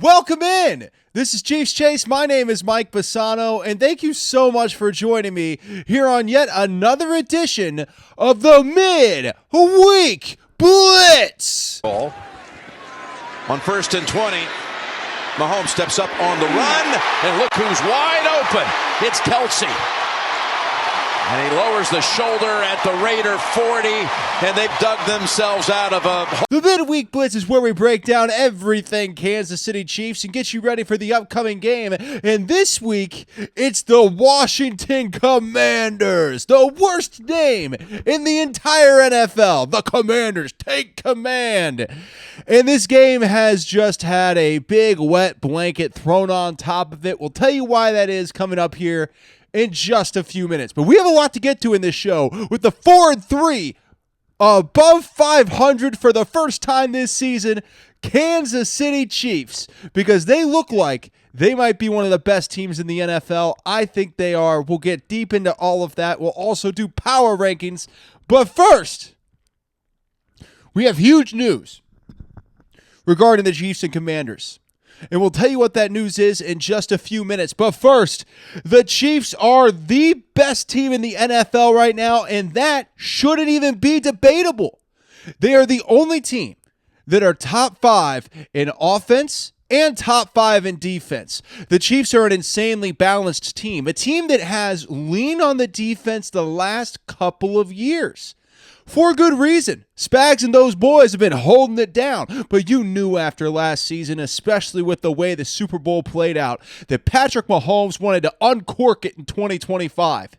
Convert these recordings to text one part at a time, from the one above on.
Welcome in. This is Chiefs Chase. My name is Mike Bassano, and thank you so much for joining me here on yet another edition of the Midweek Blitz. On 1st and 20, Mahomes steps up on the run, and look who's wide open. It's Kelce. And he lowers the shoulder at the Raider 40, and they've dug themselves out of a... The Midweek Blitz is where we break down everything Kansas City Chiefs and get you ready for the upcoming game. And this week, it's the Washington Commanders, the worst name in the entire NFL. The Commanders take command. And this game has just had a big wet blanket thrown on top of it. We'll tell you why that is coming up here in just a few minutes. But we have a lot to get to in this show with the 4-3 above 500 for the first time this season Kansas City Chiefs, because they look like they might be one of the best teams in the NFL. I think they are. We'll get deep into all of that. We'll also do power rankings. But first, we have huge news regarding the Chiefs and Commanders. And we'll tell you what that news is in just a few minutes. But first, the Chiefs are the best team in the NFL right now, and that shouldn't even be debatable. They are the only team that are top 5 in offense and top 5 in defense. The Chiefs are an insanely balanced team, a team that has leaned on the defense the last couple of years. For good reason. Spags and those boys have been holding it down. But you knew after last season, especially with the way the Super Bowl played out, that Patrick Mahomes wanted to uncork it in 2025.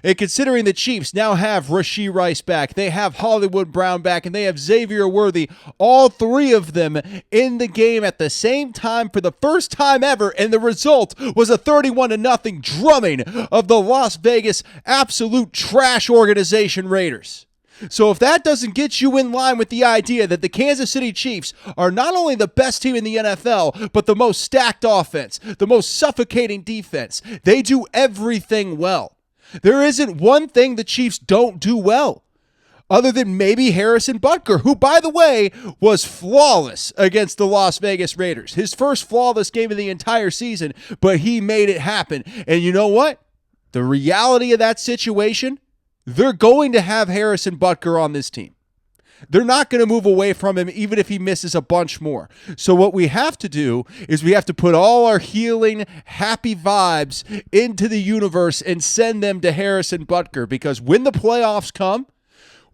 And considering the Chiefs now have Rashee Rice back, they have Hollywood Brown back, and they have Xavier Worthy, all three of them in the game at the same time for the first time ever, and the result was a 31-0 drumming of the Las Vegas absolute trash organization Raiders. So if that doesn't get you in line with the idea that the Kansas City Chiefs are not only the best team in the NFL, but the most stacked offense, the most suffocating defense, they do everything well. There isn't one thing the Chiefs don't do well, other than maybe Harrison Butker, who, by the way, was flawless against the Las Vegas Raiders. His first flawless game of the entire season, but he made it happen. And you know what? The reality of that situation, they're going to have Harrison Butker on this team. They're not going to move away from him even if he misses a bunch more. So what we have to do is we have to put all our healing, happy vibes into the universe and send them to Harrison Butker, because when the playoffs come,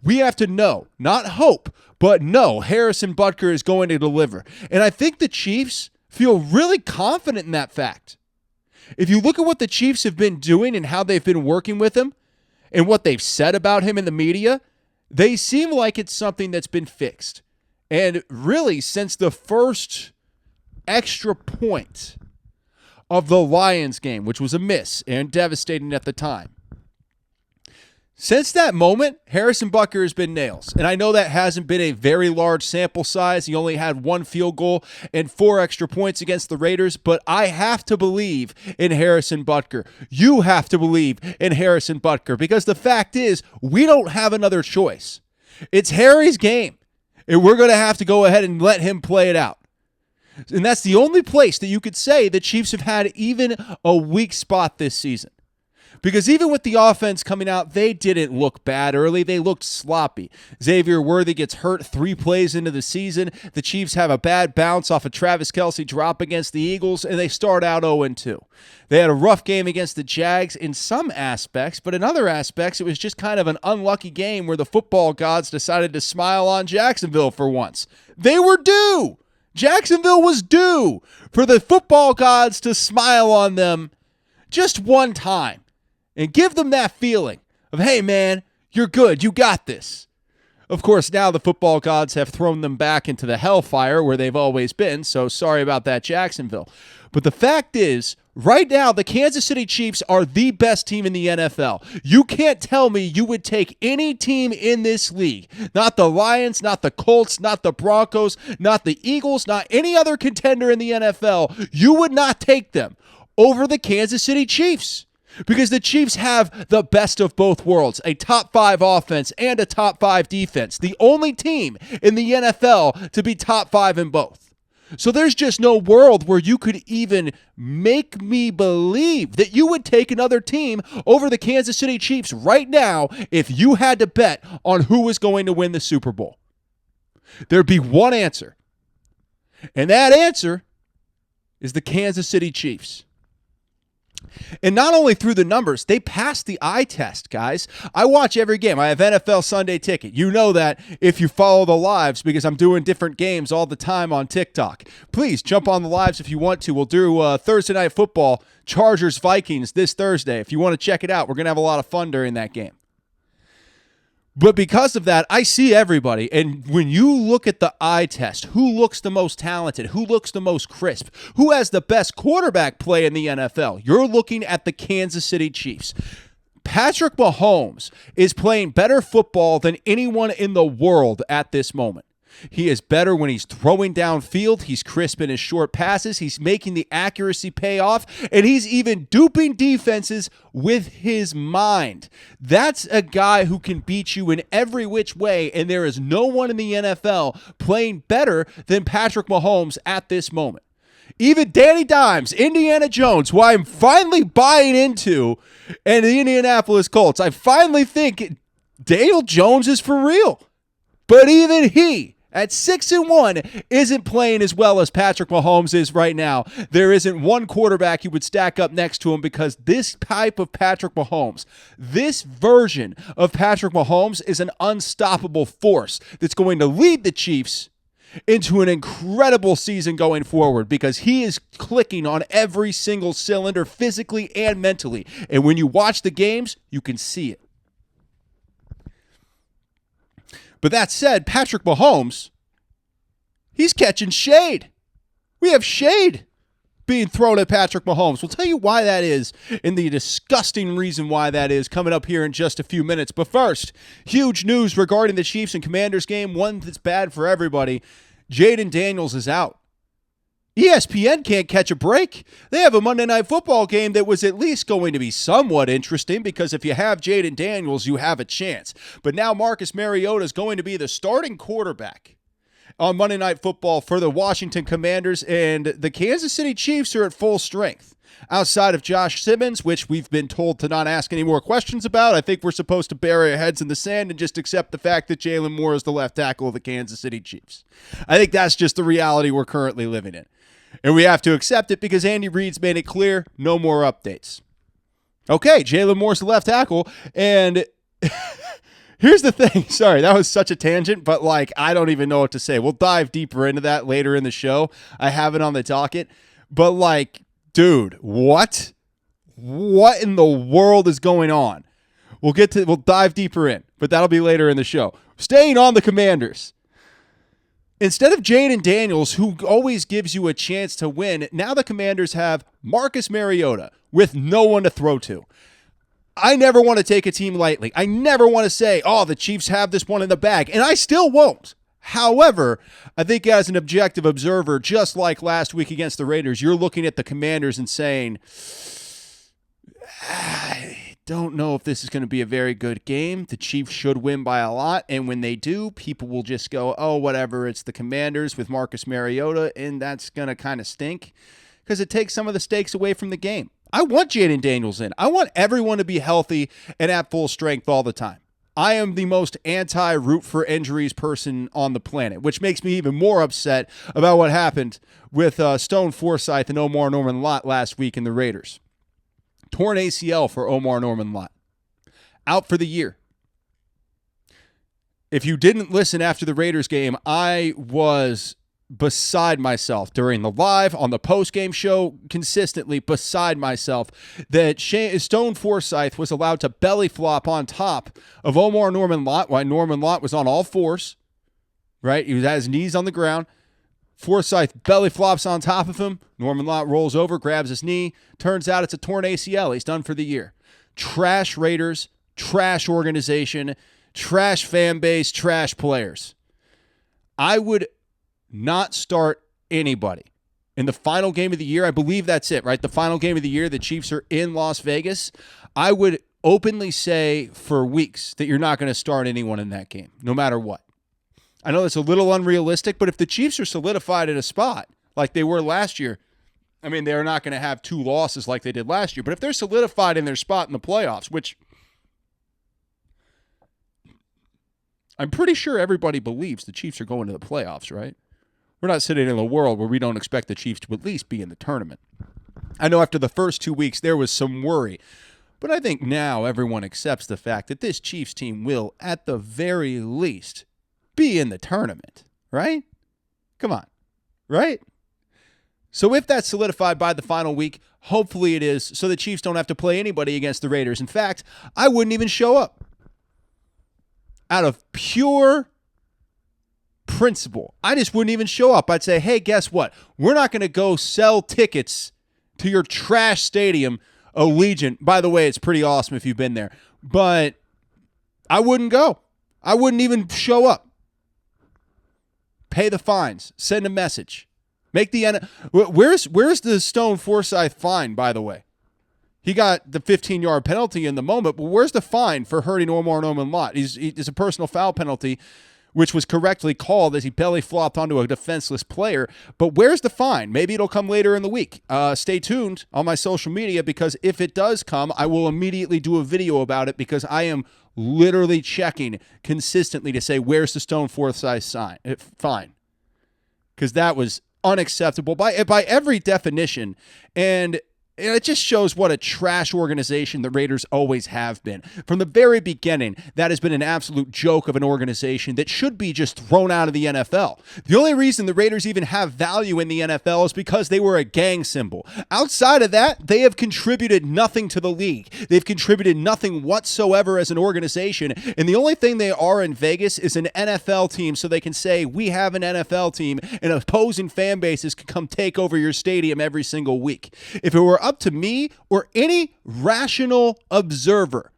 we have to know, not hope, but know Harrison Butker is going to deliver. And I think the Chiefs feel really confident in that fact. If you look at what the Chiefs have been doing and how they've been working with him, and what they've said about him in the media, they seem like it's something that's been fixed. And really, since the first extra point of the Lions game, which was a miss and devastating at the time, since that moment, Harrison Butker has been nails. And I know that hasn't been a very large sample size. He only had 1 field goal and 4 extra points against the Raiders. But I have to believe in Harrison Butker. You have to believe in Harrison Butker, because the fact is, we don't have another choice. It's Harry's game, and we're going to have to go ahead and let him play it out. And that's the only place that you could say the Chiefs have had even a weak spot this season. Because even with the offense coming out, they didn't look bad early. They looked sloppy. Xavier Worthy gets hurt 3 plays into the season. The Chiefs have a bad bounce off a Travis Kelce drop against the Eagles, and they start out 0-2. They had a rough game against the Jags in some aspects, but in other aspects, it was just kind of an unlucky game where the football gods decided to smile on Jacksonville for once. They were due. Jacksonville was due for the football gods to smile on them just one time. And give them that feeling of, hey, man, you're good. You got this. Of course, now the football gods have thrown them back into the hellfire where they've always been, so sorry about that, Jacksonville. But the fact is, right now, the Kansas City Chiefs are the best team in the NFL. You can't tell me you would take any team in this league, not the Lions, not the Colts, not the Broncos, not the Eagles, not any other contender in the NFL. You would not take them over the Kansas City Chiefs. Because the Chiefs have the best of both worlds, a top 5 offense and a top 5 defense. The only team in the NFL to be top 5 in both. So there's just no world where you could even make me believe that you would take another team over the Kansas City Chiefs right now if you had to bet on who was going to win the Super Bowl. There'd be one answer. And that answer is the Kansas City Chiefs. And not only through the numbers, they passed the eye test, guys. I watch every game. I have NFL Sunday Ticket. You know that if you follow the lives because I'm doing different games all the time on TikTok. Please jump on the lives if you want to. We'll do Thursday Night Football, Chargers-Vikings this Thursday. If you want to check it out, we're going to have a lot of fun during that game. But because of that, I see everybody. And when you look at the eye test, who looks the most talented, who looks the most crisp, who has the best quarterback play in the NFL, you're looking at the Kansas City Chiefs. Patrick Mahomes is playing better football than anyone in the world at this moment. He is better when he's throwing downfield. He's crisp in his short passes. He's making the accuracy pay off, and he's even duping defenses with his mind. That's a guy who can beat you in every which way, and there is no one in the NFL playing better than Patrick Mahomes at this moment. Even Danny Dimes, Indiana Jones, who I'm finally buying into, and the Indianapolis Colts, I finally think Daniel Jones is for real. But even he, at 6-1, isn't playing as well as Patrick Mahomes is right now. There isn't one quarterback you would stack up next to him because this type of Patrick Mahomes, this version of Patrick Mahomes is an unstoppable force that's going to lead the Chiefs into an incredible season going forward because he is clicking on every single cylinder physically and mentally. And when you watch the games, you can see it. But that said, Patrick Mahomes, he's catching shade. We have shade being thrown at Patrick Mahomes. We'll tell you why that is and the disgusting reason why that is coming up here in just a few minutes. But first, huge news regarding the Chiefs and Commanders game, one that's bad for everybody. Jayden Daniels is out. ESPN can't catch a break. They have a Monday Night Football game that was at least going to be somewhat interesting because if you have Jayden Daniels, you have a chance. But now Marcus Mariota is going to be the starting quarterback on Monday Night Football for the Washington Commanders, and the Kansas City Chiefs are at full strength. Outside of Josh Simmons, which we've been told to not ask any more questions about, I think we're supposed to bury our heads in the sand and just accept the fact that Jalen Moore is the left tackle of the Kansas City Chiefs. I think that's just the reality we're currently living in. And we have to accept it because Andy Reid's made it clear, no more updates. Okay, Jalen Moore's the left tackle, and here's the thing. Sorry, that was such a tangent, but I don't even know what to say. We'll dive deeper into that later in the show. I have it on the docket. But dude, what? What in the world is going on? We'll dive deeper in, but that'll be later in the show. Staying on the Commanders. Instead of Jayden Daniels, who always gives you a chance to win, now the Commanders have Marcus Mariota with no one to throw to. I never want to take a team lightly. I never want to say, the Chiefs have this one in the bag, and I still won't. However, I think as an objective observer, just like last week against the Raiders, you're looking at the Commanders and saying, I don't know if this is going to be a very good game. The Chiefs should win by a lot, and when they do, people will just go, whatever, it's the Commanders with Marcus Mariota, and that's going to kind of stink because it takes some of the stakes away from the game. I want Jayden Daniels in. I want everyone to be healthy and at full strength all the time. I am the most anti-root for injuries person on the planet, which makes me even more upset about what happened with Stone Forsythe and Omar Norman-Lott last week in the Raiders. Torn ACL for Omar Norman-Lott. Out for the year. If you didn't listen after the Raiders game, I was beside myself during the live, on the post-game show, consistently beside myself that Stone Forsythe was allowed to belly flop on top of Omar Norman-Lott while Norman-Lott was on all fours, right? He had his knees on the ground. Forsythe belly flops on top of him. Norman-Lott rolls over, grabs his knee. Turns out it's a torn ACL. He's done for the year. Trash Raiders, trash organization, trash fan base, trash players. I would not start anybody. In the final game of the year, I believe that's it, right? The final game of the year, the Chiefs are in Las Vegas. I would openly say for weeks that you're not going to start anyone in that game, no matter what. I know that's a little unrealistic, but if the Chiefs are solidified at a spot, like they were last year, I mean, they're not going to have 2 losses like they did last year. But if they're solidified in their spot in the playoffs, which I'm pretty sure everybody believes the Chiefs are going to the playoffs, right? We're not sitting in a world where we don't expect the Chiefs to at least be in the tournament. I know after the first 2 weeks there was some worry, but I think now everyone accepts the fact that this Chiefs team will, at the very least, be in the tournament, right? Come on, right? So if that's solidified by the final week, hopefully it is, so the Chiefs don't have to play anybody against the Raiders. In fact, I wouldn't even show up. Out of pure principle, I just wouldn't even show up. I'd say, hey, guess what? We're not going to go sell tickets to your trash stadium, Allegiant. By the way, it's pretty awesome if you've been there. But I wouldn't go. I wouldn't even show up. Pay the fines. Send a message. Make the where's the Stone Forsythe fine, by the way? He got the 15-yard penalty in the moment, but where's the fine for hurting Omar Norman-Lott? It's a personal foul penalty, which was correctly called as he belly flopped onto a defenseless player. But where's the fine? Maybe it'll come later in the week. Stay tuned on my social media, because if it does come, I will immediately do a video about it, because I am literally checking consistently to say, where's the Stone Forsythe fine? Because that was unacceptable by every definition. And it just shows what a trash organization the Raiders always have been. From the very beginning, that has been an absolute joke of an organization that should be just thrown out of the NFL. The only reason the Raiders even have value in the NFL is because they were a gang symbol. Outside of that, they have contributed nothing to the league. They've contributed nothing whatsoever as an organization, and the only thing they are in Vegas is an NFL team, so they can say, we have an NFL team, and opposing fan bases can come take over your stadium every single week. If it were up to me or any rational observer,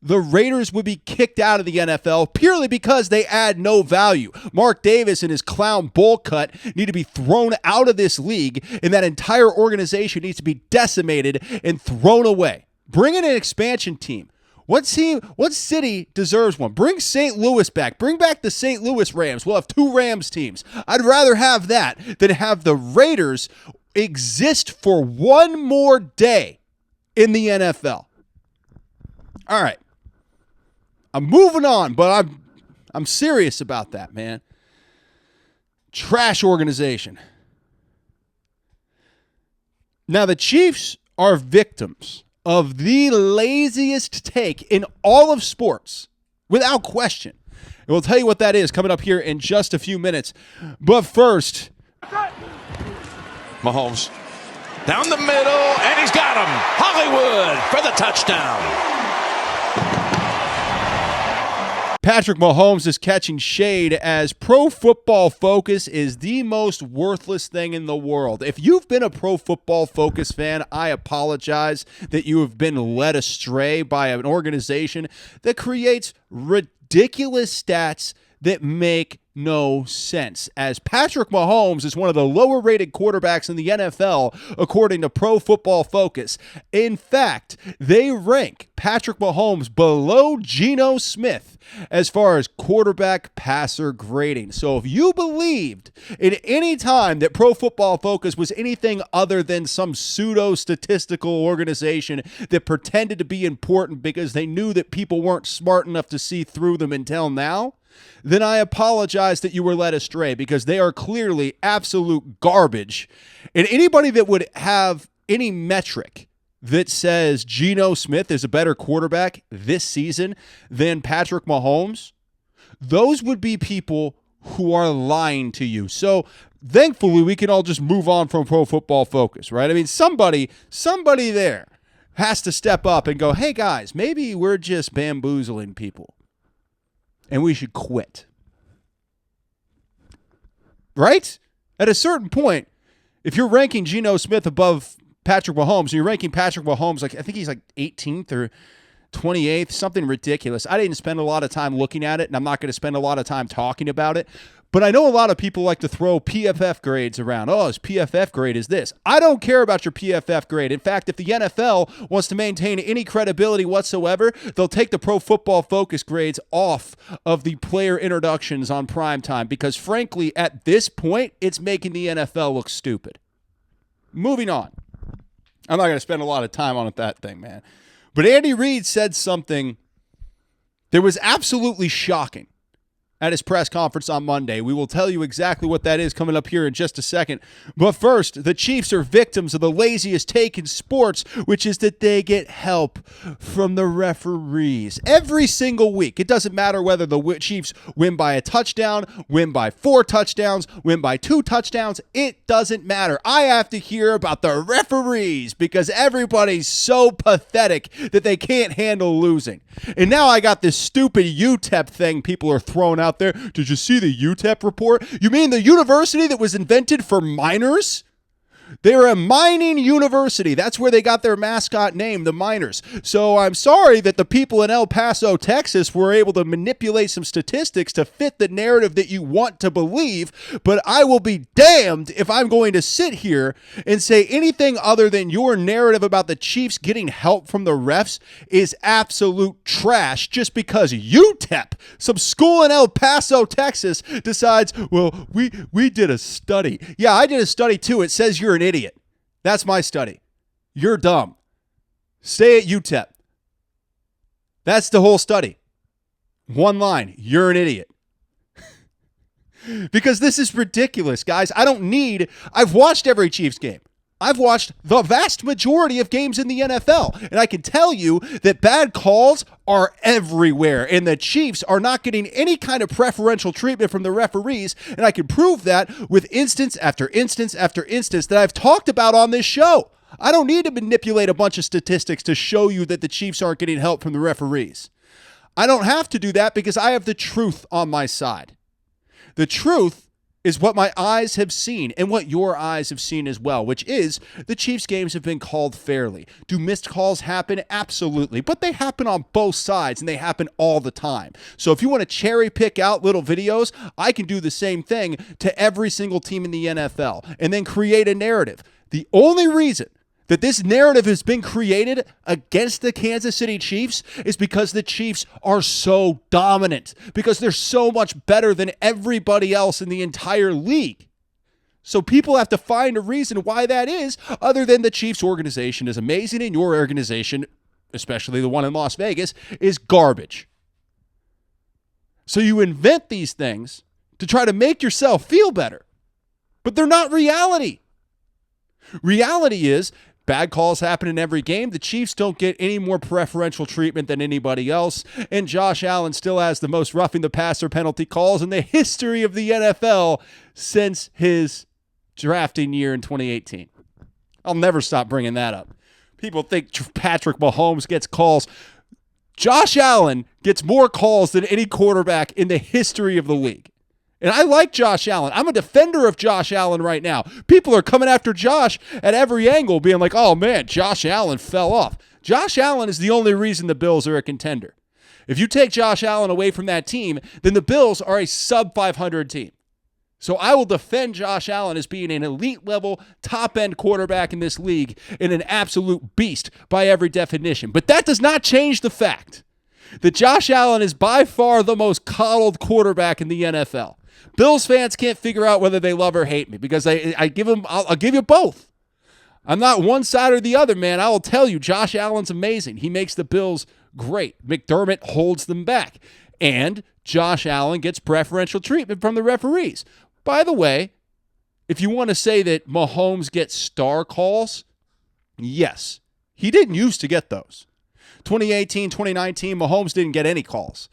the Raiders would be kicked out of the NFL purely because they add no value. Mark Davis and his clown bowl cut need to be thrown out of this league, and that entire organization needs to be decimated and thrown away. Bring in an expansion team. What city deserves one? Bring St. Louis back. Bring back the St. Louis Rams. We'll have 2 Rams teams. I'd rather have that than have the Raiders exist for one more day in the NFL. All right. I'm moving on, but I'm serious about that, man. Trash organization. Now, the Chiefs are victims of the laziest take in all of sports, without question. And we'll tell you what that is coming up here in just a few minutes. But first, Mahomes down the middle, and he's got him. Hollywood for the touchdown. Patrick Mahomes is catching shade as Pro Football Focus is the most worthless thing in the world. If you've been a Pro Football Focus fan, I apologize that you have been led astray by an organization that creates ridiculous stats that make no sense, as Patrick Mahomes is one of the lower-rated quarterbacks in the NFL, according to Pro Football Focus. In fact, they rank Patrick Mahomes below Geno Smith as far as quarterback passer grading. So if you believed at any time that Pro Football Focus was anything other than some pseudo-statistical organization that pretended to be important because they knew that people weren't smart enough to see through them until now, then I apologize that you were led astray, because they are clearly absolute garbage. And anybody that would have any metric that says Geno Smith is a better quarterback this season than Patrick Mahomes, those would be people who are lying to you. So thankfully, we can all just move on from Pro Football Focus, right? I mean, somebody there has to step up and go, hey guys, maybe we're just bamboozling people, and we should quit. Right? At a certain point, if you're ranking Geno Smith above Patrick Mahomes, and you're ranking Patrick Mahomes, like I think he's like 18th or 28th, something ridiculous. I didn't spend a lot of time looking at it, and I'm not going to spend a lot of time talking about it. But I know a lot of people like to throw PFF grades around. Oh, his PFF grade is this. I don't care about your PFF grade. In fact, if the NFL wants to maintain any credibility whatsoever, they'll take the Pro Football Focus grades off of the player introductions on primetime because, frankly, at this point, it's making the NFL look stupid. Moving on. I'm not going to spend a lot of time on that thing, man. But Andy Reid said something that was absolutely shocking at his press conference on Monday. We will tell you exactly what that is coming up here in just a second. But first, the Chiefs are victims of the laziest take in sports, which is that they get help from the referees. Every single week, it doesn't matter whether the Chiefs win by a touchdown, win by 4 touchdowns, win by 2 touchdowns. It doesn't matter. I have to hear about the referees because everybody's so pathetic that they can't handle losing. And now I got this stupid UTEP thing people are throwing out there. Did you see the UTEP report? You mean the university that was invented for miners? They're a mining university. That's where they got their mascot name, the Miners. So I'm sorry that the people in El Paso, Texas were able to manipulate some statistics to fit the narrative that you want to believe, but I will be damned if I'm going to sit here and say anything other than your narrative about the Chiefs getting help from the refs is absolute trash just because UTEP, some school in El Paso, Texas, decides, well, we did a study. Yeah, I did a study too. It says you're an idiot. That's my study. You're dumb. Stay at UTEP. That's the whole study. One line. You're an idiot. Because this is ridiculous, guys. I've watched every Chiefs game. I've watched the vast majority of games in the NFL, and I can tell you that bad calls are everywhere, and the Chiefs are not getting any kind of preferential treatment from the referees, and I can prove that with instance after instance after instance that I've talked about on this show. I don't need to manipulate a bunch of statistics to show you that the Chiefs aren't getting help from the referees. I don't have to do that because I have the truth on my side. The truth is what my eyes have seen and what your eyes have seen as well, which is the Chiefs games have been called fairly. Do missed calls happen? Absolutely. But they happen on both sides and they happen all the time. So if you want to cherry pick out little videos, I can do the same thing to every single team in the NFL and then create a narrative. The only reason that this narrative has been created against the Kansas City Chiefs is because the Chiefs are so dominant, because they're so much better than everybody else in the entire league. So people have to find a reason why that is, other than the Chiefs organization is amazing and your organization, especially the one in Las Vegas, is garbage. So you invent these things to try to make yourself feel better, but they're not reality. Reality is, bad calls happen in every game. The Chiefs don't get any more preferential treatment than anybody else. And Josh Allen still has the most roughing the passer penalty calls in the history of the NFL since his drafting year in 2018. I'll never stop bringing that up. People think Patrick Mahomes gets calls. Josh Allen gets more calls than any quarterback in the history of the league. And I like Josh Allen. I'm a defender of Josh Allen right now. People are coming after Josh at every angle, being like, oh man, Josh Allen fell off. Josh Allen is the only reason the Bills are a contender. If you take Josh Allen away from that team, then the Bills are a sub-500 team. So I will defend Josh Allen as being an elite-level, top-end quarterback in this league and an absolute beast by every definition. But that does not change the fact that Josh Allen is by far the most coddled quarterback in the NFL. Bills fans can't figure out whether they love or hate me because I'll give you both. I'm not one side or the other, man. I will tell you, Josh Allen's amazing. He makes the Bills great. McDermott holds them back. And Josh Allen gets preferential treatment from the referees. By the way, if you want to say that Mahomes gets star calls, yes. He didn't used to get those. 2018, 2019, Mahomes didn't get any calls.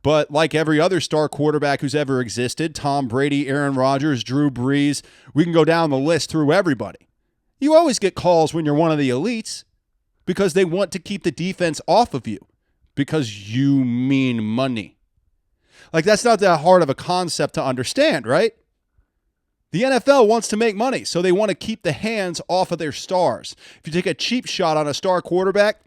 But like every other star quarterback who's ever existed, Tom Brady, Aaron Rodgers, Drew Brees, we can go down the list through everybody. You always get calls when you're one of the elites because they want to keep the defense off of you because you mean money. Like, that's not that hard of a concept to understand, right? The NFL wants to make money, so they want to keep the hands off of their stars. If you take a cheap shot on a star quarterback,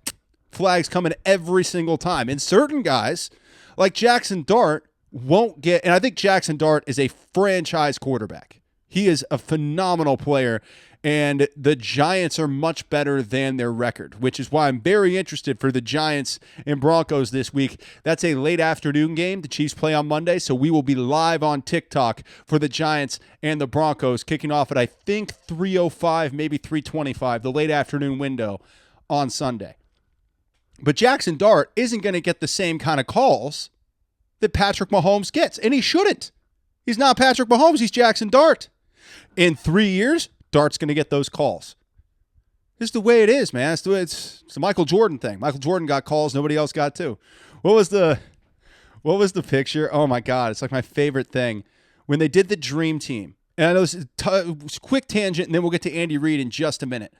flags coming every single time. And certain guys, like Jackson Dart, won't get, and I think Jackson Dart is a franchise quarterback. He is a phenomenal player, and the Giants are much better than their record, which is why I'm very interested for the Giants and Broncos this week. That's a late afternoon game. The Chiefs play on Monday, so we will be live on TikTok for the Giants and the Broncos, kicking off at, I think, 3:05, maybe 3:25, the late afternoon window on Sunday. But Jackson Dart isn't going to get the same kind of calls that Patrick Mahomes gets, and he shouldn't. He's not Patrick Mahomes. He's Jackson Dart. In 3 years, Dart's going to get those calls. This is the way it is, man. It's the Michael Jordan thing. Michael Jordan got calls. Nobody else got too. What was the picture? Oh, my God. It's like my favorite thing. When they did the Dream Team. And I know this is a quick tangent, and then we'll get to Andy Reid in just a minute.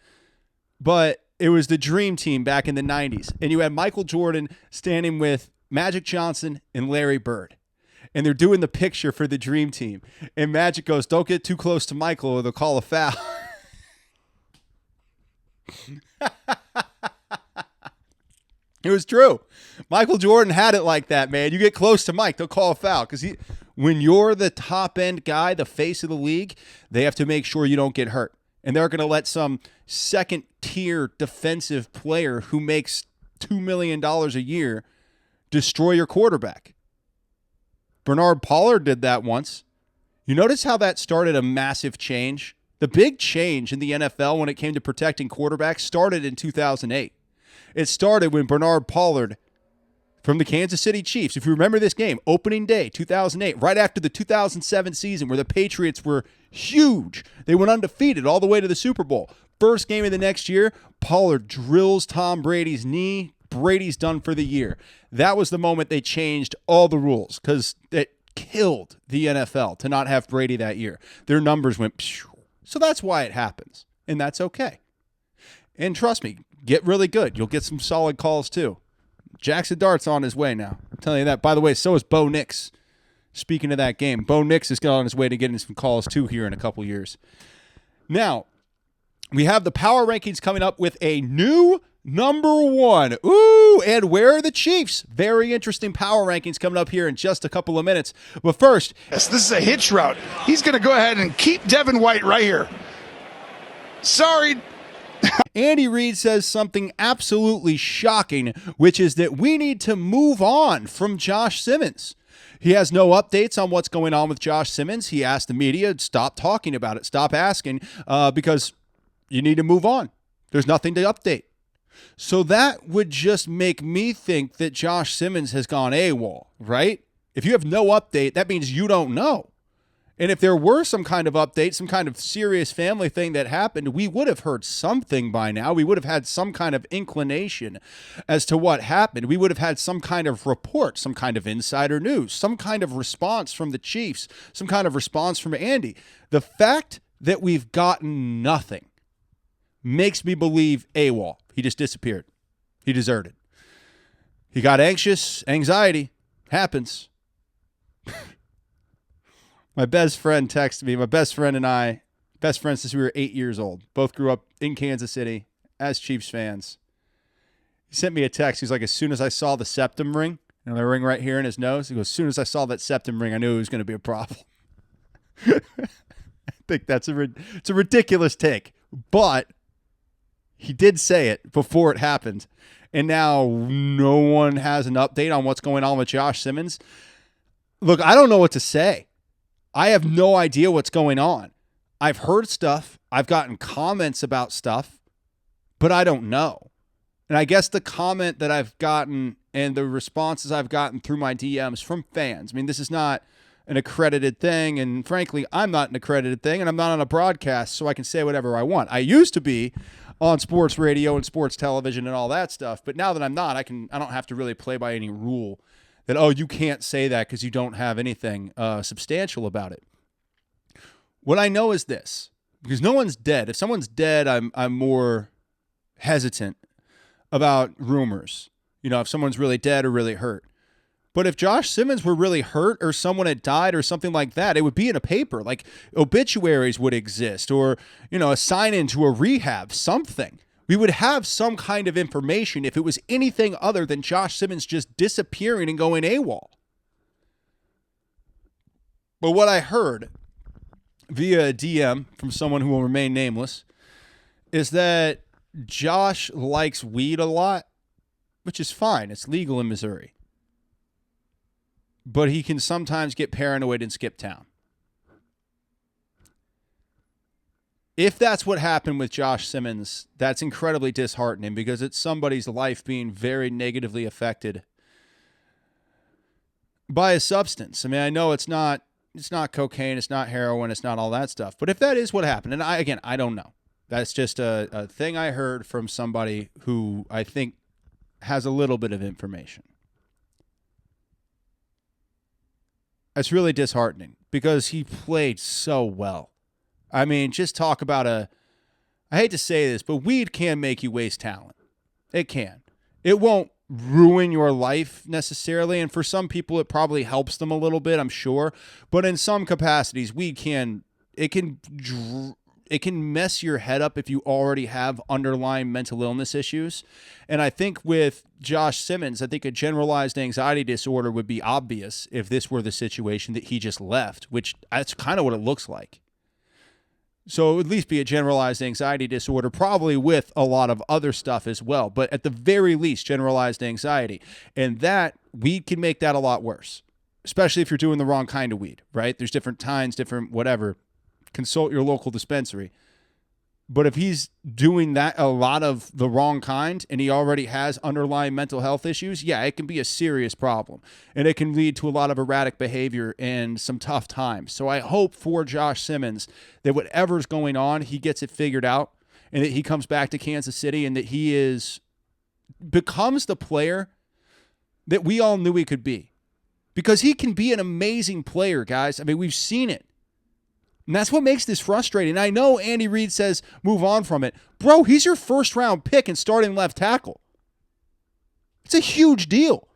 But it was the Dream Team back in the 90s. And you had Michael Jordan standing with Magic Johnson and Larry Bird. And they're doing the picture for the Dream Team. And Magic goes, "Don't get too close to Michael or they'll call a foul." It was true. Michael Jordan had it like that, man. You get close to Mike, they'll call a foul. Because when you're the top-end guy, the face of the league, they have to make sure you don't get hurt. And they're going to let some second-tier defensive player who makes $2 million a year destroy your quarterback. Bernard Pollard did that once. You notice how that started a massive change? The big change in the NFL when it came to protecting quarterbacks started in 2008. It started when Bernard Pollard from the Kansas City Chiefs, if you remember this game, opening day, 2008, right after the 2007 season where the Patriots were huge. They went undefeated all the way to the Super Bowl. First game of the next year, Pollard drills Tom Brady's knee. Brady's done for the year. That was the moment they changed all the rules because it killed the NFL to not have Brady that year. Their numbers went phew. So that's why it happens, and that's okay. And trust me, get really good. You'll get some solid calls too. Jackson Dart's on his way now. I'm telling you that. By the way, so is Bo Nix. Speaking of that game, Bo Nix is on his way to getting some calls too here in a couple years. Now, we have the power rankings coming up with a new number one. Ooh, and where are the Chiefs? Very interesting power rankings coming up here in just a couple of minutes. But first, yes, this is a hitch route. He's going to go ahead and keep Devin White right here. Sorry. Andy Reid says something absolutely shocking, which is that we need to move on from Josh Simmons. He has no updates on what's going on with Josh Simmons. He asked the media, stop talking about it, stop asking, because you need to move on. There's nothing to update. So that would just make me think that Josh Simmons has gone AWOL, right? If you have no update, that means you don't know. And if there were some kind of update, some kind of serious family thing that happened, we would have heard something by now. We would have had some kind of inclination as to what happened. We would have had some kind of report, some kind of insider news, some kind of response from the Chiefs, some kind of response from Andy. The fact that we've gotten nothing makes me believe AWOL. He just disappeared. He deserted. He got anxious. Anxiety happens. My best friend texted me. My best friend and I, best friends since we were 8 years old. Both grew up in Kansas City as Chiefs fans. He sent me a text. He's like, as soon as I saw the septum ring, and the ring right here in his nose, he goes, as soon as I saw that septum ring, I knew it was going to be a problem. I think it's a ridiculous take, but he did say it before it happened, and now no one has an update on what's going on with Josh Simmons. Look, I don't know what to say. I have no idea what's going on. I've heard stuff. I've gotten comments about stuff, but I don't know. And I guess the comment that I've gotten and the responses I've gotten through my DMs from fans, I mean, this is not an accredited thing, and frankly, I'm not an accredited thing, and I'm not on a broadcast, so I can say whatever I want. I used to be on sports radio and sports television and all that stuff, but now that I'm not, I don't have to really play by any rule that, oh, you can't say that because you don't have anything substantial about it. What I know is this, because no one's dead. If someone's dead, I'm more hesitant about rumors. You know, if someone's really dead or really hurt. But if Josh Simmons were really hurt or someone had died or something like that, it would be in a paper. Like obituaries would exist, or, you know, a sign-in to a rehab, something. We would have some kind of information if it was anything other than Josh Simmons just disappearing and going AWOL. But what I heard via a DM from someone who will remain nameless is that Josh likes weed a lot, which is fine. It's legal in Missouri. But he can sometimes get paranoid and skip town. If that's what happened with Josh Simmons, that's incredibly disheartening because it's somebody's life being very negatively affected by a substance. I mean, I know it's not cocaine, it's not heroin, it's not all that stuff. But if that is what happened, and I don't know. That's just a thing I heard from somebody who I think has a little bit of information. It's really disheartening because he played so well. I mean, just talk about I hate to say this, but weed can make you waste talent. It can. It won't ruin your life necessarily, and for some people it probably helps them a little bit, I'm sure. But in some capacities, weed can mess your head up if you already have underlying mental illness issues. And I think with Josh Simmons, I think a generalized anxiety disorder would be obvious if this were the situation that he just left, which that's kind of what it looks like. So it would at least be a generalized anxiety disorder, probably with a lot of other stuff as well. But at the very least, generalized anxiety. And that, weed can make that a lot worse, especially if you're doing the wrong kind of weed, right? There's different kinds, different whatever. Consult your local dispensary. But if he's doing that, a lot of the wrong kind, and he already has underlying mental health issues, yeah, it can be a serious problem. And it can lead to a lot of erratic behavior and some tough times. So I hope for Josh Simmons that whatever's going on, he gets it figured out and that he comes back to Kansas City and that he becomes the player that we all knew he could be. Because he can be an amazing player, guys. I mean, we've seen it. And that's what makes this frustrating. I know Andy Reid says move on from it. Bro, he's your first-round pick and starting left tackle. It's a huge deal.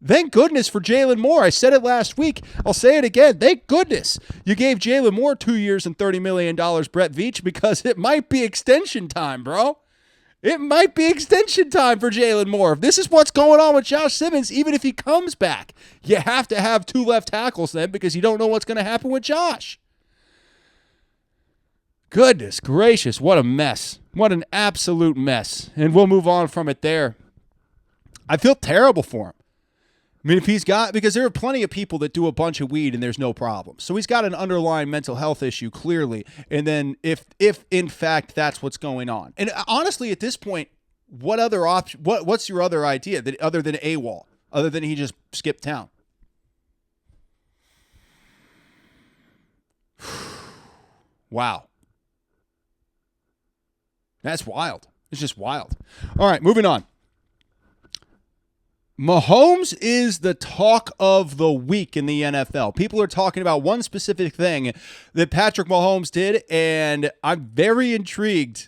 Thank goodness for Jalen Moore. I said it last week. I'll say it again. Thank goodness you gave Jalen Moore 2 years and $30 million, Brett Veach, because it might be extension time, bro. It might be extension time for Jalen Moore. If this is what's going on with Josh Simmons, even if he comes back, you have to have 2 left tackles then because you don't know what's going to happen with Josh. Goodness gracious, what a mess. What an absolute mess. And we'll move on from it there. I feel terrible for him. I mean, if he's got, because there are plenty of people that do a bunch of weed and there's no problem. So he's got an underlying mental health issue, clearly. And then if in fact that's what's going on. And honestly, at this point, what other option, what's your other idea that other than AWOL, other than he just skipped town? Wow. That's wild. It's just wild. All right, moving on. Mahomes is the talk of the week in the NFL. People are talking about one specific thing that Patrick Mahomes did, and I'm very intrigued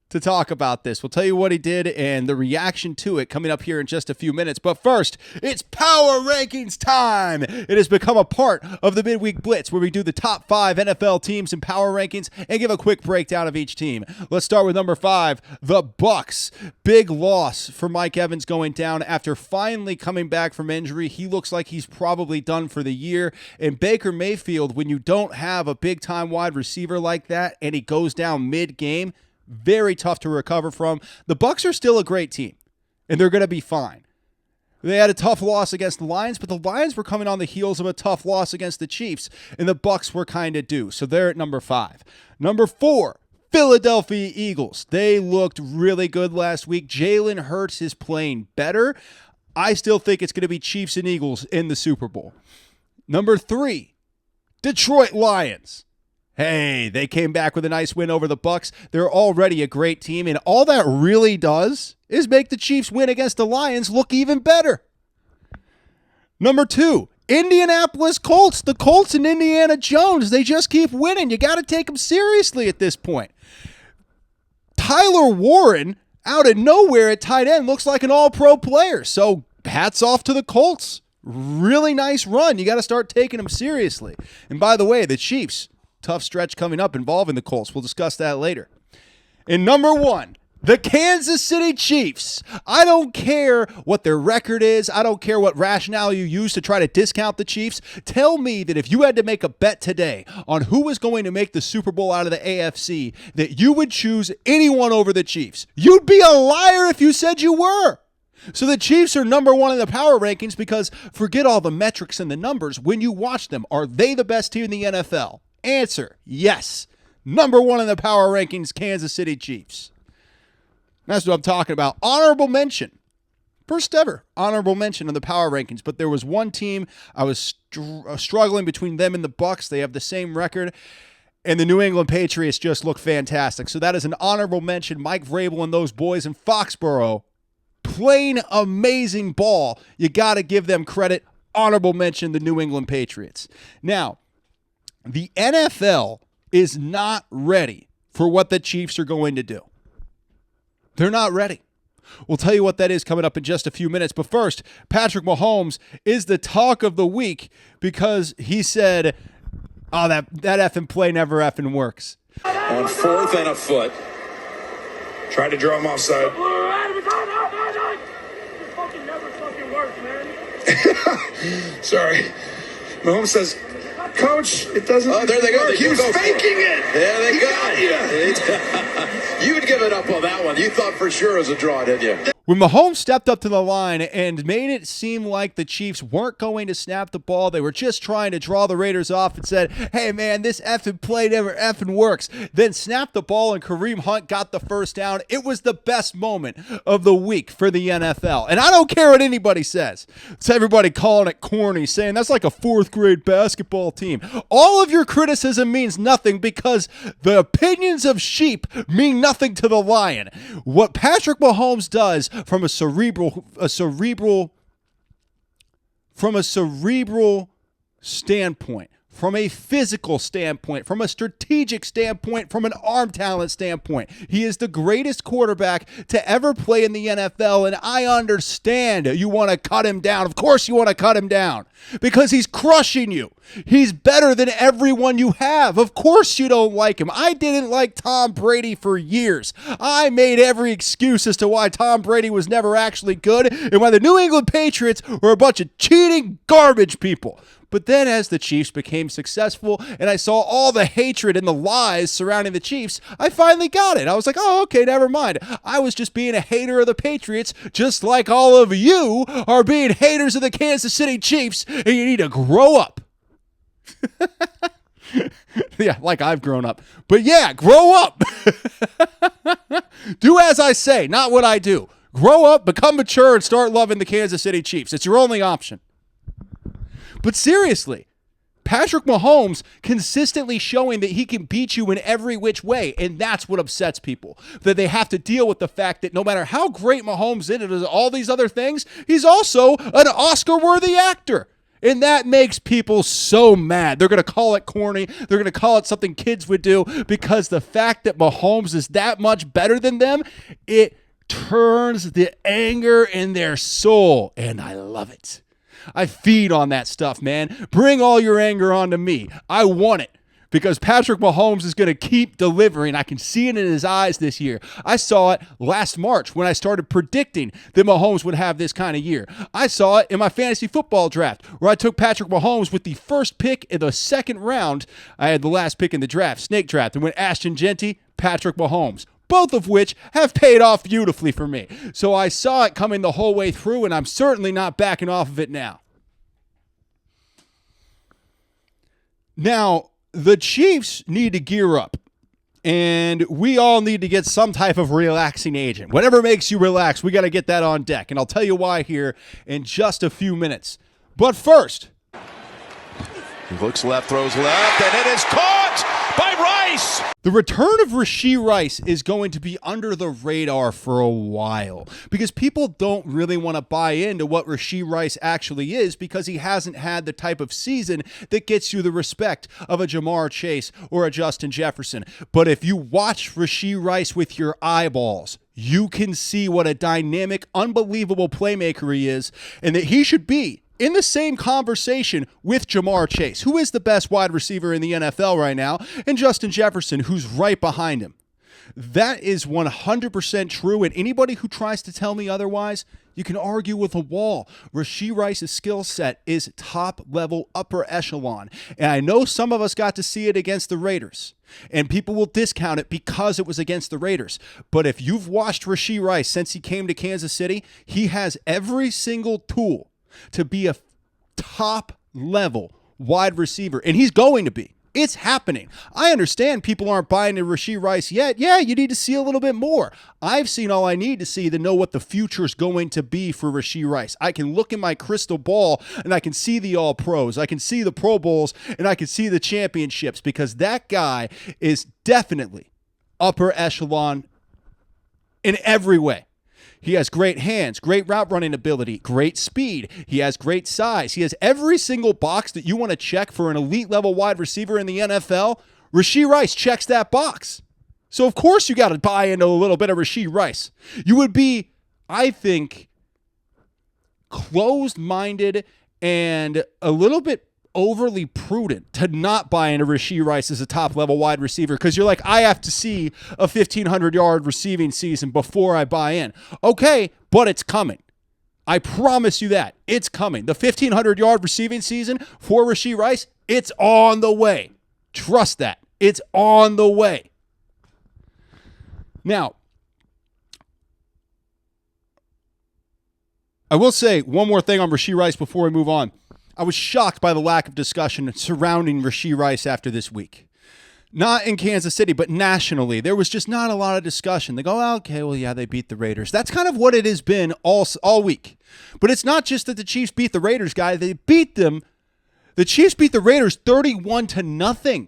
to talk about this. We'll tell you what he did and the reaction to it coming up here in just a few minutes. But first, it's Power Rankings time. It has become a part of the Midweek Blitz where we do the top 5 NFL teams in Power Rankings and give a quick breakdown of each team. Let's start with number 5, the Bucs. Big loss for Mike Evans going down after finally coming back from injury. He looks like he's probably done for the year. And Baker Mayfield, when you don't have a big-time wide receiver like that and he goes down mid-game, very tough to recover from. The Bucs are still a great team, and they're going to be fine. They had a tough loss against the Lions, but the Lions were coming on the heels of a tough loss against the Chiefs, and the Bucs were kind of due. So they're at number 5. Number 4, Philadelphia Eagles. They looked really good last week. Jalen Hurts is playing better. I still think it's going to be Chiefs and Eagles in the Super Bowl. Number 3, Detroit Lions. Hey, they came back with a nice win over the Bucs. They're already a great team, and all that really does is make the Chiefs win against the Lions look even better. Number 2, Indianapolis Colts. The Colts and Indiana Jones, they just keep winning. You got to take them seriously at this point. Tyler Warren, out of nowhere at tight end, looks like an all-pro player. So hats off to the Colts. Really nice run. You got to start taking them seriously. And by the way, the Chiefs, tough stretch coming up involving the Colts. We'll discuss that later. And number 1, The Kansas City Chiefs. I don't care what their record is. I don't care what rationale you use to try to discount the Chiefs. Tell me that if you had to make a bet today on who was going to make the Super Bowl out of the AFC, that you would choose anyone over the Chiefs. You'd be a liar if you said you were. So the Chiefs are number one in the power rankings because forget all the metrics and the numbers. When you watch them, are they the best team in the NFL? Answer, yes. Number one in the power rankings, Kansas City Chiefs. That's what I'm talking about. Honorable mention. First ever honorable mention in the power rankings. But there was one team I was struggling between them and the Bucs. They have the same record. And the New England Patriots just look fantastic. So that is an honorable mention. Mike Vrabel and those boys in Foxborough. Playing amazing ball. You got to give them credit. Honorable mention, the New England Patriots. Now, the NFL is not ready for what the Chiefs are going to do. They're not ready. We'll tell you what that is coming up in just a few minutes. But first, Patrick Mahomes is the talk of the week because he said, oh, that effing play never effing works. On 4th and a foot. Try to draw him offside. This fucking never fucking works, man. Sorry. Mahomes says, Coach, it doesn't. Oh, there they go. Work. He was faking it. There they go. Got You'd given up on that one. You thought for sure it was a draw, didn't you? When Mahomes stepped up to the line and made it seem like the Chiefs weren't going to snap the ball, they were just trying to draw the Raiders off and said, hey, man, this effing play never effing works. Then snapped the ball and Kareem Hunt got the first down. It was the best moment of the week for the NFL. And I don't care what anybody says. It's everybody calling it corny, saying that's like a fourth grade basketball team. All of your criticism means nothing because the opinions of sheep mean nothing to the lion. What Patrick Mahomes does from a cerebral standpoint, from a physical standpoint, from a strategic standpoint, from an arm talent standpoint. He is the greatest quarterback to ever play in the NFL, and I understand you want to cut him down. Of course you want to cut him down because he's crushing you. He's better than everyone you have. Of course you don't like him. I didn't like Tom Brady for years. I made every excuse as to why Tom Brady was never actually good and why the New England Patriots were a bunch of cheating garbage people. But then as the Chiefs became successful and I saw all the hatred and the lies surrounding the Chiefs, I finally got it. I was like, oh, okay, never mind. I was just being a hater of the Patriots, just like all of you are being haters of the Kansas City Chiefs, and you need to grow up. Yeah, like I've grown up. But yeah, grow up. Do as I say, not what I do. Grow up, become mature, and start loving the Kansas City Chiefs. It's your only option. But seriously, Patrick Mahomes consistently showing that he can beat you in every which way, and that's what upsets people. That they have to deal with the fact that no matter how great Mahomes is and all these other things, he's also an Oscar-worthy actor. And that makes people so mad. They're going to call it corny. They're going to call it something kids would do because the fact that Mahomes is that much better than them, it turns the anger in their soul, and I love it. I feed on that stuff, man. Bring all your anger onto me. I want it because Patrick Mahomes is going to keep delivering. I can see it in his eyes this year. I saw it last March when I started predicting that Mahomes would have this kind of year. I saw it in my fantasy football draft where I took Patrick Mahomes with the first pick in the second round. I had the last pick in the draft, snake draft, and went Ashton Genty, Patrick Mahomes. Both of which have paid off beautifully for me. So I saw it coming the whole way through, and I'm certainly not backing off of it now. Now, the Chiefs need to gear up, and we all need to get some type of relaxing agent. Whatever makes you relax, we got to get that on deck, and I'll tell you why here in just a few minutes. But first, he looks left, throws left, and it is caught by Rice. The return of Rashee Rice is going to be under the radar for a while because people don't really want to buy into what Rashee Rice actually is because he hasn't had the type of season that gets you the respect of a Jamar Chase or a Justin Jefferson. But if you watch Rashee Rice with your eyeballs, you can see what a dynamic, unbelievable playmaker he is and that he should be in the same conversation with Jamar Chase, who is the best wide receiver in the NFL right now, and Justin Jefferson, who's right behind him. That is 100% true, and anybody who tries to tell me otherwise, you can argue with a wall. Rashee Rice's skill set is top-level, upper echelon, and I know some of us got to see it against the Raiders, and people will discount it because it was against the Raiders. But if you've watched Rashee Rice since he came to Kansas City, he has every single tool to be a top-level wide receiver, and he's going to be. It's happening. I understand people aren't buying into Rashee Rice yet. Yeah, you need to see a little bit more. I've seen all I need to see to know what the future is going to be for Rashee Rice. I can look in my crystal ball and I can see the All-Pros. I can see the Pro Bowls and I can see the championships because that guy is definitely upper echelon in every way. He has great hands, great route running ability, great speed. He has great size. He has every single box that you want to check for an elite level wide receiver in the NFL. Rashee Rice checks that box. So, of course, you got to buy into a little bit of Rashee Rice. You would be, I think, closed-minded and a little bit overly prudent to not buy into Rashee Rice as a top-level wide receiver because you're like, I have to see a 1,500-yard receiving season before I buy in. Okay, but it's coming. I promise you that. It's coming. The 1,500-yard receiving season for Rashee Rice, it's on the way. Trust that. It's on the way. Now, I will say one more thing on Rashee Rice before we move on. I was shocked by the lack of discussion surrounding Rashee Rice after this week. Not in Kansas City, but nationally. There was just not a lot of discussion. They go, oh, okay, well, yeah, they beat the Raiders. That's kind of what it has been all week. But it's not just that the Chiefs beat the Raiders, guy. They beat them. The Chiefs beat the Raiders 31-0.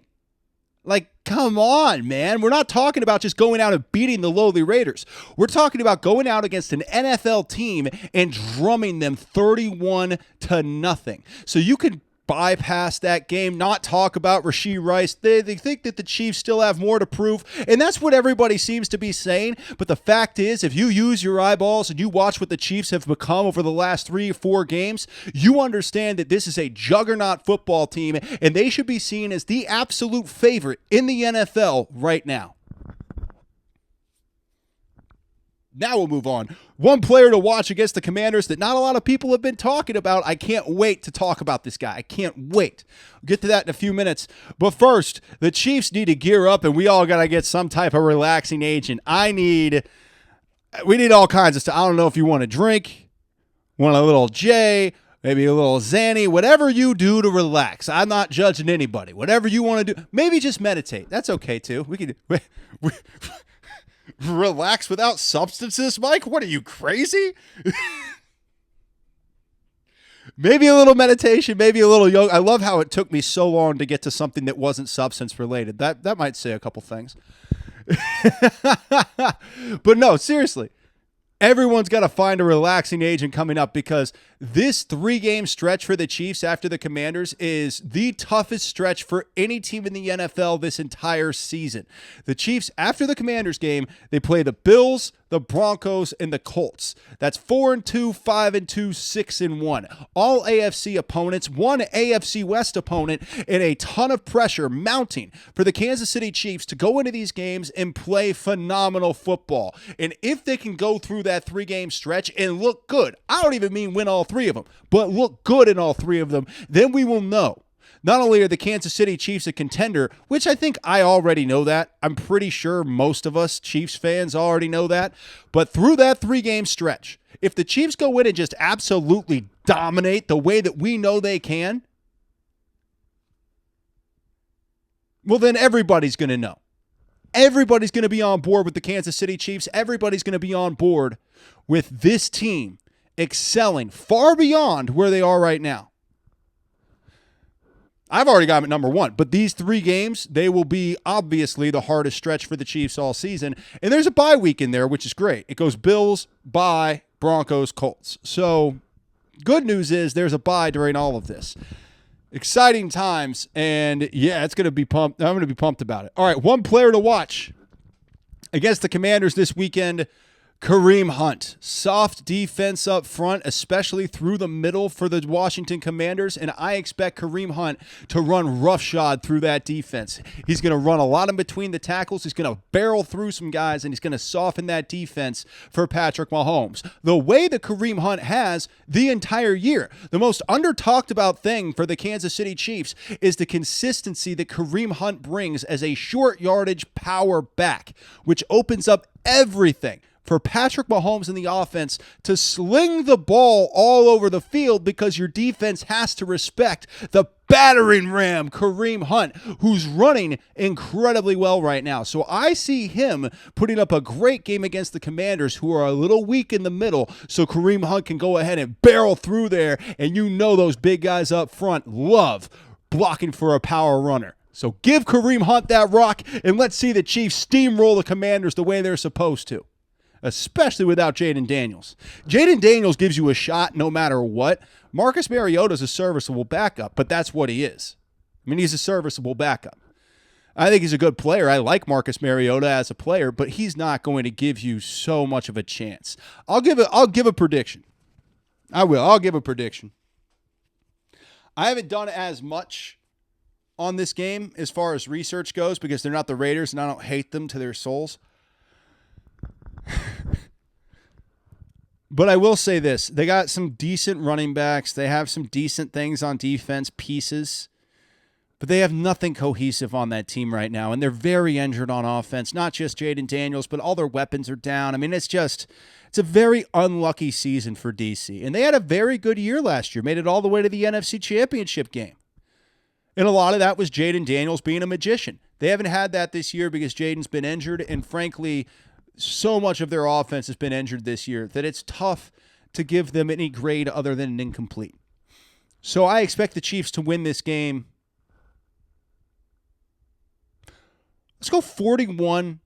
Like, come on, man. We're not talking about just going out and beating the lowly Raiders. We're talking about going out against an NFL team and drumming them 31-0. So you can bypass that game, not talk about Rashee Rice. They think that the Chiefs still have more to prove, and that's what everybody seems to be saying. But the fact is, if you use your eyeballs and you watch what the Chiefs have become over the last 3 or 4 games, you understand that this is a juggernaut football team, and they should be seen as the absolute favorite in the NFL right now. Now we'll move on. One player to watch against the Commanders that not a lot of people have been talking about. I can't wait to talk about this guy. I can't wait. We'll get to that in a few minutes. But first, the Chiefs need to gear up, and we all got to get some type of relaxing agent. We need all kinds of stuff. I don't know if you want a drink, want a little J, maybe a little Xanny, whatever you do to relax. I'm not judging anybody. Whatever you want to do. Maybe just meditate. That's okay, too. We can relax without substances, Mike? What are you, crazy? Maybe a little meditation, maybe a little yoga. I love how it took me so long to get to something that wasn't substance related. That might say a couple things. But no, seriously. Everyone's got to find a relaxing agent coming up because this 3-game stretch for the Chiefs after the Commanders is the toughest stretch for any team in the NFL this entire season. The Chiefs, after the Commanders game, they play the Bills, the Broncos, and the Colts. That's 4-2, 5-2, 6-1. All AFC opponents, one AFC West opponent, and a ton of pressure mounting for the Kansas City Chiefs to go into these games and play phenomenal football. And if they can go through that 3-game stretch and look good, I don't even mean win all 3 of them, but look good in all 3 of them, then we will know. Not only are the Kansas City Chiefs a contender, which I think I already know that. I'm pretty sure most of us Chiefs fans already know that. But through that 3-game stretch, if the Chiefs go in and just absolutely dominate the way that we know they can, well, then everybody's going to know. Everybody's going to be on board with the Kansas City Chiefs. Everybody's going to be on board with this team excelling far beyond where they are right now. I've already got them at number 1, but these 3 games, they will be obviously the hardest stretch for the Chiefs all season. And there's a bye week in there, which is great. It goes Bills, bye, Broncos, Colts. So good news is there's a bye during all of this. Exciting times, and yeah, it's going to be pumped. I'm going to be pumped about it. All right, one player to watch against the Commanders this weekend Kareem Hunt, soft defense up front, especially through the middle for the Washington Commanders, and I expect Kareem Hunt to run roughshod through that defense. He's going to run a lot in between the tackles. He's going to barrel through some guys, and he's going to soften that defense for Patrick Mahomes. The way that Kareem Hunt has the entire year. The most under-talked about thing for the Kansas City Chiefs is the consistency that Kareem Hunt brings as a short yardage power back, which opens up everything for Patrick Mahomes and the offense to sling the ball all over the field because your defense has to respect the battering ram, Kareem Hunt, who's running incredibly well right now. So I see him putting up a great game against the Commanders, who are a little weak in the middle, so Kareem Hunt can go ahead and barrel through there, and you know those big guys up front love blocking for a power runner. So give Kareem Hunt that rock, and let's see the Chiefs steamroll the Commanders the way they're supposed to, especially without Jaden Daniels. Jaden Daniels gives you a shot no matter what. Marcus Mariota's a serviceable backup, but that's what he is. I mean, he's a serviceable backup. I think he's a good player. I like Marcus Mariota as a player, but he's not going to give you so much of a chance. I'll give a prediction. I will. I'll give a prediction. I haven't done as much on this game as far as research goes because they're not the Raiders, and I don't hate them to their souls. But I will say this. They got some decent running backs. They have some decent things on defense, pieces. But they have nothing cohesive on that team right now. And they're very injured on offense. Not just Jaden Daniels, but all their weapons are down. I mean, it's a very unlucky season for DC. And they had a very good year last year. Made it all the way to the NFC Championship game. And a lot of that was Jaden Daniels being a magician. They haven't had that this year because Jaden's been injured. And frankly, so much of their offense has been injured this year that it's tough to give them any grade other than an incomplete. So I expect the Chiefs to win this game. Let's go 41-17.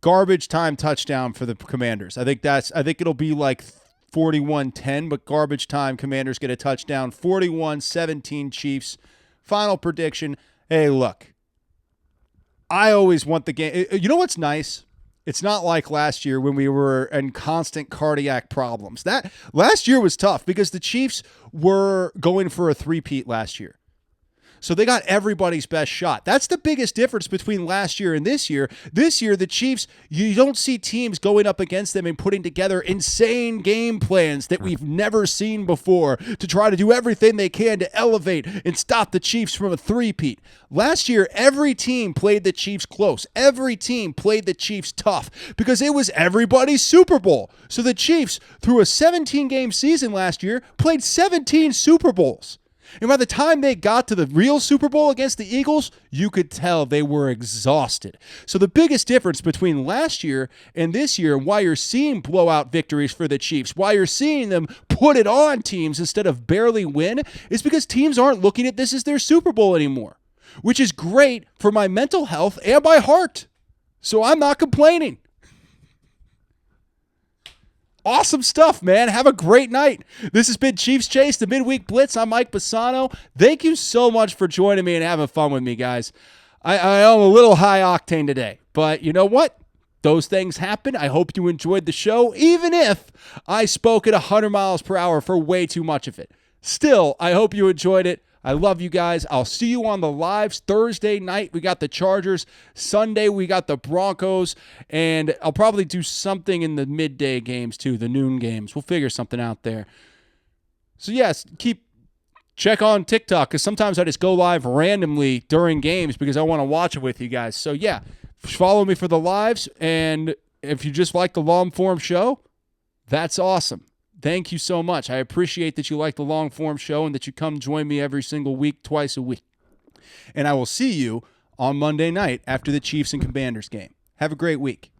Garbage time touchdown for the Commanders. I think it'll be like 41-10, but garbage time, Commanders get a touchdown. 41-17 Chiefs. Final prediction. Hey, look. I always want the game. You know what's nice? It's not like last year when we were in constant cardiac problems. That last year was tough because the Chiefs were going for a three-peat last year. So they got everybody's best shot. That's the biggest difference between last year and this year. This year, the Chiefs, you don't see teams going up against them and putting together insane game plans that we've never seen before to try to do everything they can to elevate and stop the Chiefs from a three-peat. Last year, every team played the Chiefs close. Every team played the Chiefs tough because it was everybody's Super Bowl. So the Chiefs, through a 17-game season last year, played 17 Super Bowls. And by the time they got to the real Super Bowl against the Eagles, you could tell they were exhausted. So the biggest difference between last year and this year, and why you're seeing blowout victories for the Chiefs, why you're seeing them put it on teams instead of barely win, is because teams aren't looking at this as their Super Bowl anymore, which is great for my mental health and my heart. So I'm not complaining. Awesome stuff, man. Have a great night. This has been Chiefs Chase, the Midweek Blitz. I'm Mike Bassano. Thank you so much for joining me and having fun with me, guys. I am a little high octane today, but you know what? Those things happen. I hope you enjoyed the show, even if I spoke at 100 miles per hour for way too much of it. Still, I hope you enjoyed it. I love you guys. I'll see you on the lives. Thursday night, we got the Chargers. Sunday, we got the Broncos. And I'll probably do something in the midday games, too, the noon games. We'll figure something out there. So, yes, check on TikTok, because sometimes I just go live randomly during games because I want to watch it with you guys. So, yeah, follow me for the lives. And if you just like the long-form show, that's awesome. Thank you so much. I appreciate that you like the long-form show and that you come join me every single week, twice a week. And I will see you on Monday night after the Chiefs and Commanders game. Have a great week.